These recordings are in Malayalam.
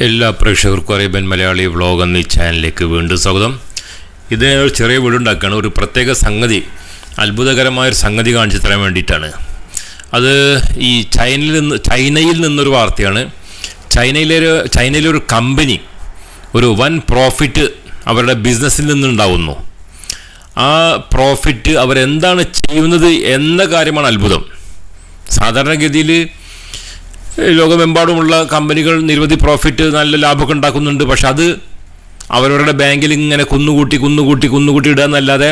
എല്ലാ പ്രേക്ഷകർക്കും അറേബ്യൻ മലയാളി വ്ളോഗ് എന്ന ഈ ചാനലിലേക്ക് വീണ്ടും സ്വാഗതം. ഇത് ഒരു ചെറിയ വീഡിയോ ഉണ്ടാക്കുകയാണ്. ഒരു പ്രത്യേക സംഗതി, അത്ഭുതകരമായൊരു സംഗതി കാണിച്ചു തരാൻ വേണ്ടിയിട്ടാണ്. അത് ഈ ചൈനയിൽ നിന്നൊരു വാർത്തയാണ്. ചൈനയിലൊരു കമ്പനി ഒരു വൻ പ്രോഫിറ്റ് അവരുടെ ബിസിനസ്സിൽ നിന്നുണ്ടാവുന്നു. ആ പ്രോഫിറ്റ് അവരെന്താണ് ചെയ്യുന്നത് എന്ന കാര്യമാണ് അത്ഭുതം. സാധാരണഗതിയിൽ ലോകമെമ്പാടുമുള്ള കമ്പനികൾ നിരവധി പ്രോഫിറ്റ്, നല്ല ലാഭമൊക്കെ ഉണ്ടാക്കുന്നുണ്ട്. പക്ഷെ അത് അവരവരുടെ ബാങ്കിൽ ഇങ്ങനെ കുന്നുകൂട്ടി ഇടുക എന്നല്ലാതെ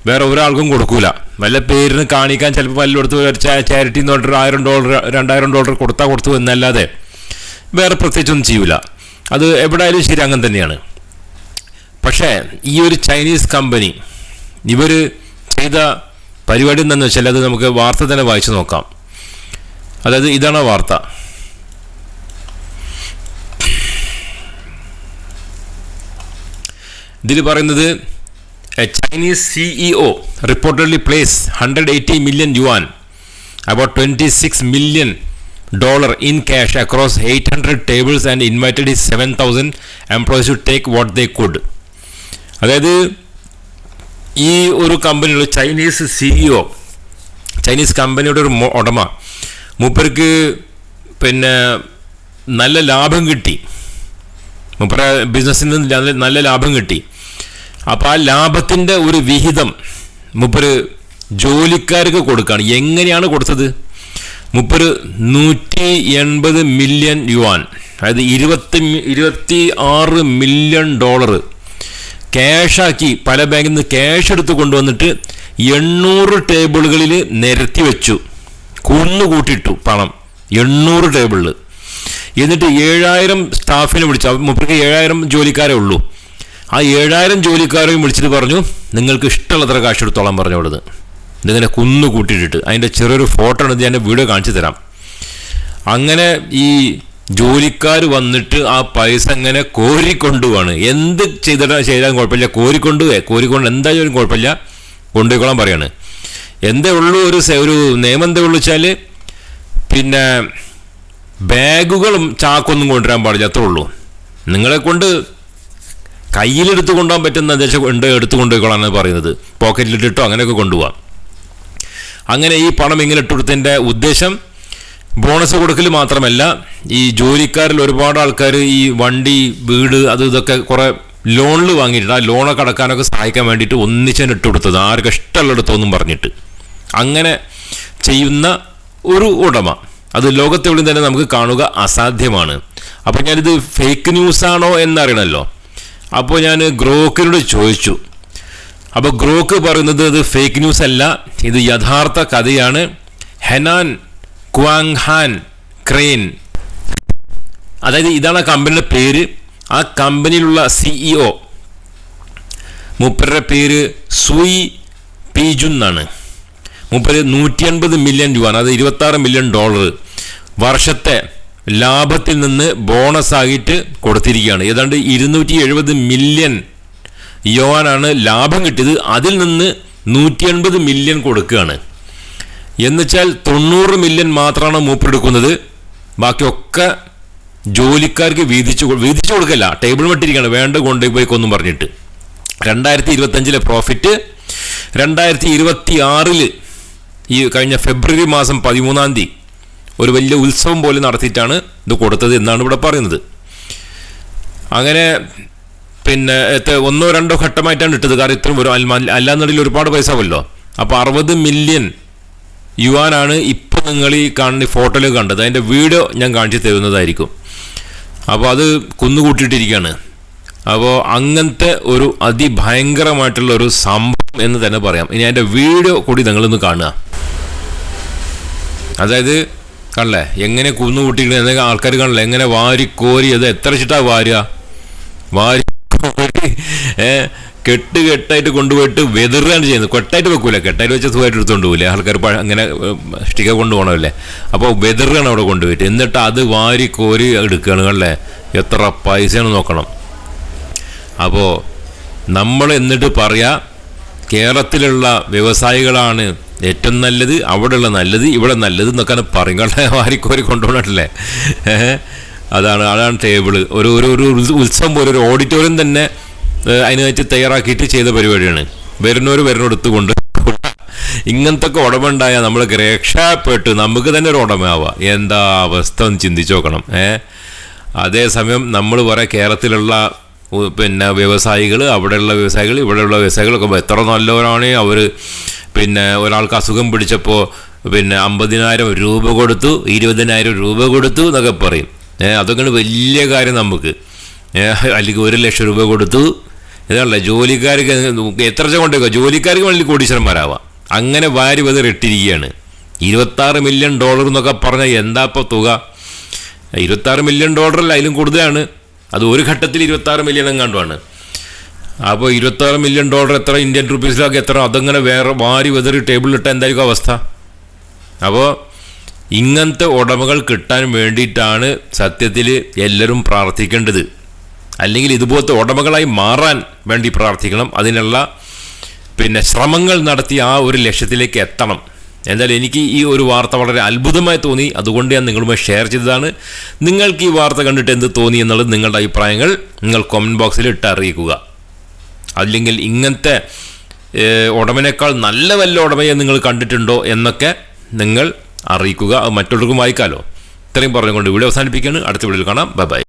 വേറെ ഒരാൾക്കും കൊടുക്കൂല. വല്ല പേരിന് കാണിക്കാൻ ചിലപ്പോൾ വല്ലയിടത്ത് ചാരിറ്റി എന്ന് പറഞ്ഞിട്ട് $1000 $2000 കൊടുത്തു എന്നല്ലാതെ വേറെ പ്രത്യേകിച്ചൊന്നും ചെയ്യൂല. അത് എവിടെയായാലും ശരി, അങ്ങനെ തന്നെയാണ്. പക്ഷേ ഈ ഒരു ചൈനീസ് കമ്പനി ഇവർ ചെയ്ത പരിപാടി എന്താണെന്ന് വെച്ചാൽ, അത് നമുക്ക് വാർത്ത തന്നെ വായിച്ചു നോക്കാം. അതായത് ഇതാണ് വാർത്ത. ഇതിൽ പറയുന്നത്, A Chinese CEO reportedly placed $180 million, about $26 million in cash across 800 tables and invited his 7,000 employees to take what they could. അതായത് ഈ ഒരു കമ്പനിയുടെ ചൈനീസ് CEO, ചൈനീസ് കമ്പനിയുടെ ഒരു ഉടമ, മൂപ്പർക്ക് നല്ല ലാഭം കിട്ടി. മൂപ്പര ബിസിനസ്സിൽ നിന്ന് നല്ല ലാഭം കിട്ടി. അപ്പോൾ ആ ലാഭത്തിൻ്റെ ഒരു വിഹിതം മൂപ്പര് ജോലിക്കാർക്ക് കൊടുക്കുകയാണ്. എങ്ങനെയാണ് കൊടുത്തത്? മൂപ്പര് $180 million, അതായത് $26 million ക്യാഷാക്കി പല ബാങ്കിൽ നിന്ന് ക്യാഷ് എടുത്ത് കൊണ്ടുവന്നിട്ട് 800 ടേബിളുകളിൽ നിരത്തി വെച്ചു. കുന്നുകൂട്ടിയിട്ടു പണം 800 ടേബിളിൽ. എന്നിട്ട് 7000 സ്റ്റാഫിനെ വിളിച്ചു. മൂപ്പർക്ക് 7000 ജോലിക്കാരേ ഉള്ളൂ. ആ 7000 ജോലിക്കാരെയും വിളിച്ചിട്ട് പറഞ്ഞു, നിങ്ങൾക്ക് ഇഷ്ടമുള്ളത്ര കാശ് എടുത്തോളാൻ പറഞ്ഞു അവിടുന്ന്. ഇതിങ്ങനെ കുന്നുകൂട്ടിയിട്ടിട്ട് അതിൻ്റെ ചെറിയൊരു ഫോട്ടോ എടുത്ത് ഞാൻ വീഡിയോ കാണിച്ചു തരാം. അങ്ങനെ ഈ ജോലിക്കാർ വന്നിട്ട് ആ പൈസ അങ്ങനെ കോരിക്കൊണ്ടുപോവാണ്. എന്ത് ചെയ്താലും കുഴപ്പമില്ല, കോരിക്കൊണ്ട് എന്തായാലും കുഴപ്പമില്ല, കൊണ്ടുപോയിക്കോളാൻ പറയാണ്. എന്തേ ഉള്ളൂ, ഒരു നിയമം എന്തേ ഉള്ളൂ വെച്ചാൽ, ബാഗുകളും ചാക്കൊന്നും കൊണ്ടുവരാൻ പാടില്ല, അത്രേ ഉള്ളൂ. നിങ്ങളെ കൊണ്ട് കയ്യിലെടുത്ത് കൊണ്ടുപോകാൻ പറ്റുന്ന എടുത്ത് കൊണ്ടുപോയിക്കോളാണ് പറയുന്നത്. പോക്കറ്റിലിട്ടിട്ടോ അങ്ങനെയൊക്കെ കൊണ്ടുപോകാം. അങ്ങനെ ഈ പണം ഇങ്ങനെ ഇട്ടുകൊടുത്തതിൻ്റെ ഉദ്ദേശം ബോണസ് കൊടുക്കൽ മാത്രമല്ല, ഈ ജോലിക്കാരിൽ ഒരുപാട് ആൾക്കാർ ഈ വണ്ടി, വീട്, ഇതൊക്കെ കുറേ ലോണിൽ വാങ്ങിയിട്ട് ആ ലോണൊക്കെ അടക്കാനൊക്കെ സഹായിക്കാൻ വേണ്ടിയിട്ട് ഒന്നിച്ചാണ് ഇട്ടുകൊടുത്തത്, ആർക്കും ഇഷ്ടമുള്ളിടത്തൊന്നും പറഞ്ഞിട്ട്. അങ്ങനെ ചെയ്യുന്ന ഒരു ഉടമ, അത് ലോകത്തെവിടെയും തന്നെ നമുക്ക് കാണുക അസാധ്യമാണ്. അപ്പോൾ ഞാനിത് ഫേക്ക് ന്യൂസാണോ എന്നറിയണമല്ലോ. അപ്പോൾ ഞാൻ ഗ്രോക്കിനോട് ചോദിച്ചു. അപ്പോൾ ഗ്രോക്ക് പറയുന്നത് ഇത് ഫേക്ക് ന്യൂസ് അല്ല, ഇത് യഥാർത്ഥ കഥയാണ്. ഹെനാൻ ക്വാങ്ഹാൻ ക്രെയിൻ, അതായത് ഇതാണ് ആ കമ്പനിയുടെ പേര്. ആ കമ്പനിയിലുള്ള CEO, മൂപ്പരുടെ പേര് സുയി പീജുൻ എന്നാണ്. മൂപ്പര് $180 million, അതായത് $26 million വർഷത്തെ ലാഭത്തിൽ നിന്ന് ബോണസായിട്ട് കൊടുത്തിരിക്കുകയാണ്. ഏതാണ്ട് $270 million ലാഭം കിട്ടിയത്. അതിൽ നിന്ന് $180 million കൊടുക്കുകയാണ്. എന്നുവെച്ചാൽ $90 million മാത്രമാണ് മൂപ്പരെടുക്കുന്നത്. ബാക്കിയൊക്കെ ജോലിക്കാർക്ക് വീതിച്ചു കൊടുക്കല്ല, ടേബിൾ വെട്ടിരിക്കുകയാണ്, വേണ്ട കൊണ്ടുപോയിക്കൊന്നും പറഞ്ഞിട്ട്. 2025 പ്രോഫിറ്റ് 2026 ഈ കഴിഞ്ഞ ഫെബ്രുവരി മാസം 13 ഒരു വലിയ ഉത്സവം പോലെ നടത്തിയിട്ടാണ് ഇത് കൊടുത്തത് എന്നാണ് ഇവിടെ പറയുന്നത്. അങ്ങനെ 1-2 ഘട്ടമായിട്ടാണ് ഇട്ടത്. കാരണം ഇത്രയും ഒരു അല്ലാന്നുണ്ടെങ്കിൽ ഒരുപാട് പൈസ ആവുമല്ലോ. അപ്പോൾ $60 million ഇപ്പം നിങ്ങൾ ഈ കാണുന്ന ഫോട്ടോയിൽ കണ്ടത്. അതിൻ്റെ വീഡിയോ ഞാൻ കാണിച്ചു തരുന്നതായിരിക്കും. അപ്പോൾ അത് കുന്നുകൂട്ടിയിട്ടിരിക്കുകയാണ്. അപ്പോൾ അങ്ങനത്തെ ഒരു അതിഭയങ്കരമായിട്ടുള്ള ഒരു സംഭവം എന്ന് തന്നെ പറയാം. ഇനി അതിൻ്റെ വീഡിയോ കൂടി നിങ്ങളൊന്ന് കാണുക. അതായത് കാണല്ലേ എങ്ങനെ കുന്നുകൂട്ടിയിട്ട് എന്തെങ്കിലും ആൾക്കാർ കാണില്ല, എങ്ങനെ വാരിക്കോരി, അത് എത്ര ചിട്ടാ വാരിക്കോരി കെട്ടായിട്ട് കൊണ്ടുപോയിട്ട് വെതറുകയാണ് ചെയ്യുന്നത്. കെട്ടായിട്ട് വെക്കൂല, കെട്ടായിട്ട് വെച്ചാൽ സുഖമായിട്ട് എടുത്തുകൊണ്ട് പോകില്ലേ ആൾക്കാർ, അങ്ങനെ സ്റ്റിക്കർ കൊണ്ടുപോകണമല്ലേ. അപ്പോൾ വെതറുകയാണ് അവിടെ കൊണ്ടുപോയിട്ട്. എന്നിട്ട് അത് വാരിക്കോരി എടുക്കുകയാണ്. കണ്ടല്ലേ എത്ര പൈസയാണ് നോക്കണം. അപ്പോൾ നമ്മൾ എന്നിട്ട് പറയാം, കേരളത്തിലുള്ള വ്യവസായികളാണ് ഏറ്റവും നല്ലത്, അവിടെയുള്ള നല്ലത്, ഇവിടെ നല്ലത് എന്നൊക്കെ പറയും. കണ്ടേ വാരിക്കോരി കൊണ്ടുപോകണല്ലേ. അതാണ് ടേബിള്. ഒരു ഒരു ഒരു ഉത്സവം പോലെ ഒരു ഓഡിറ്റോറിയം തന്നെ അതിനായിട്ട് തയ്യാറാക്കിയിട്ട് ചെയ്ത പരിപാടിയാണ്. വരുന്നോടത്ത് കൊണ്ട് ഇങ്ങനത്തെ ഒക്കെ ഉടമ ഉണ്ടായാൽ നമ്മൾ രക്ഷപ്പെട്ട് നമുക്ക് തന്നെ ഒരു ഉടമയാവുക. എന്താ അവസ്ഥ ഒന്ന് ചിന്തിച്ചു നോക്കണം. അതേസമയം നമ്മൾ പറയാം കേരളത്തിലുള്ള പിന്നെ വ്യവസായികൾ, അവിടെയുള്ള വ്യവസായികൾ, ഇവിടെയുള്ള വ്യവസായികളൊക്കെ എത്ര നല്ലവരാണ് അവർ. പിന്നെ ഒരാൾക്ക് അസുഖം പിടിച്ചപ്പോൾ പിന്നെ 50,000 രൂപ കൊടുത്തു, 20,000 രൂപ കൊടുത്തു എന്നൊക്കെ പറയും. അതൊക്കെയാണ് വലിയ കാര്യം നമുക്ക്. അല്ലെങ്കിൽ 1,00,000 രൂപ കൊടുത്തു. ഇതല്ല ജോലിക്കാർക്ക് എത്ര കൊണ്ടേക്കോ, ജോലിക്കാർക്ക് വേണ്ടി കോടീശ്വരന്മാരാവാം. അങ്ങനെ വാരി ഇട്ടിരിക്കുകയാണ്. $26 മില്യൺ എന്നൊക്കെ പറഞ്ഞാൽ എന്താ ഇപ്പോൾ തുക? $26 മില്യൺ അതിലും കൂടുതലാണ്. അത് ഒരു ഘട്ടത്തിൽ 26 മില്യൺ എങ്ങാണ്ടുമാണ്. അപ്പോൾ $26 മില്യൺ എത്ര ഇന്ത്യൻ റുപ്പീസിലൊക്കെ എത്ര? അതങ്ങനെ വേറെ വാരി ടേബിളിലിട്ട എന്തായിരിക്കും അവസ്ഥ? അപ്പോൾ ഇങ്ങനത്തെ ഉടമകൾ കിട്ടാൻ വേണ്ടിയിട്ടാണ് സത്യത്തിൽ എല്ലാവരും പ്രാർത്ഥിക്കേണ്ടത്. അല്ലെങ്കിൽ ഇതുപോലത്തെ ഉടമകളായി മാറാൻ വേണ്ടി പ്രാർത്ഥിക്കണം. അതിനുള്ള പിന്നെ ശ്രമങ്ങൾ നടത്തി ആ ഒരു ലക്ഷ്യത്തിലേക്ക് എത്തണം. എന്തായാലും എനിക്ക് ഈ ഒരു വാർത്ത വളരെ അത്ഭുതമായി തോന്നി. അതുകൊണ്ട് ഞാൻ നിങ്ങളുമായി ഷെയർ ചെയ്തതാണ്. നിങ്ങൾക്ക് ഈ വാർത്ത കണ്ടിട്ട് എന്ത് തോന്നി എന്നുള്ളത് നിങ്ങളുടെ അഭിപ്രായങ്ങൾ നിങ്ങൾ കമൻറ്റ് ബോക്സിൽ ഇട്ട് അറിയിക്കുക. അല്ലെങ്കിൽ ഇങ്ങനത്തെ ഉടമനേക്കാൾ നല്ല വല്ല ഉടമയെ നിങ്ങൾ കണ്ടിട്ടുണ്ടോ എന്നൊക്കെ നിങ്ങൾ അറിയിക്കുക. അത് മറ്റുള്ളവർക്കും വായിക്കാമല്ലോ. ഇത്രയും പറഞ്ഞുകൊണ്ട് വീഡിയോ അവസാനിപ്പിക്കുകയാണ്. അടുത്ത വീഡിയോയിൽ കാണാം. Bye bye.